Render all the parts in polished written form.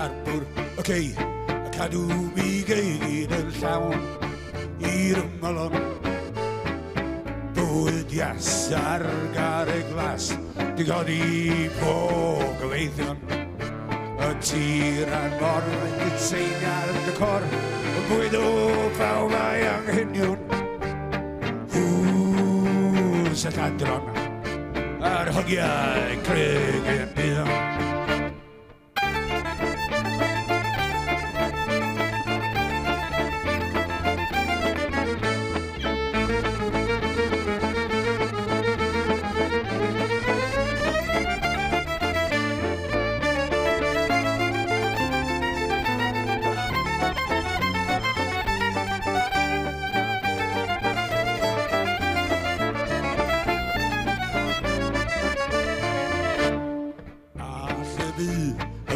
harbwr y cei, y cadw mi gyd yn llawn i'r ymylon. Bwyd ias ar garreg glas, di godi po gyfeithion. Y tir a'r morwyn gytseiniad y cor, y bwyd o pawb a'i anghenion. Sy'n adron ar hogiau Craig yn bydd.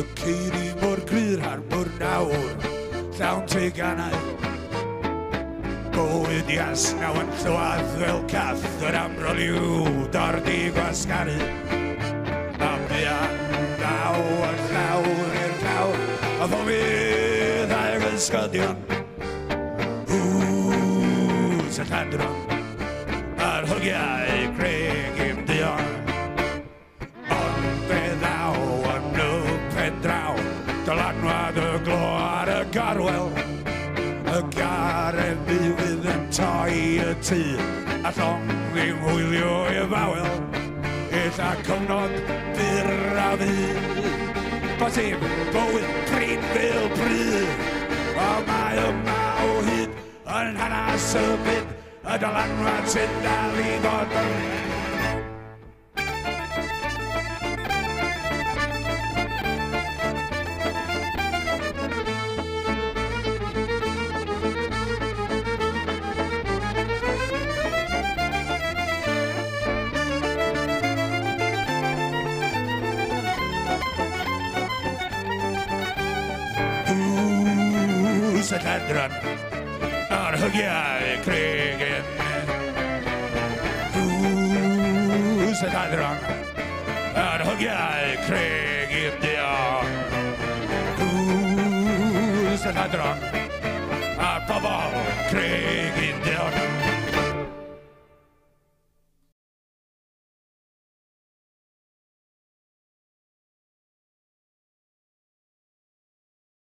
Y ceiri mor gryr ar mor nawr, llawn teganau. Bwyd ias naw yn llywad fel cath, yr amroliw dordi gwasgaru. A buan daw yn llawr i'r llaw, a ddofydd ag ysgodion. Sy'n hadron ar hogiau Craig i'n dion. Dylanwad y glo ar y garwel, y garedd bydd yn toi y tŷ, a llong ddim hwylio i fawel, eitha cyfnod byr a fydd. Bosib bywyd prin fel bryd, o mae yma o hyd yn hanes y byd, y dylanwad sy'n dal i fod yn sy'n adron ar hogiau Craig yn sy'n adron ar hogiau Craig yn dion. Sy'n adron ar bobl Craig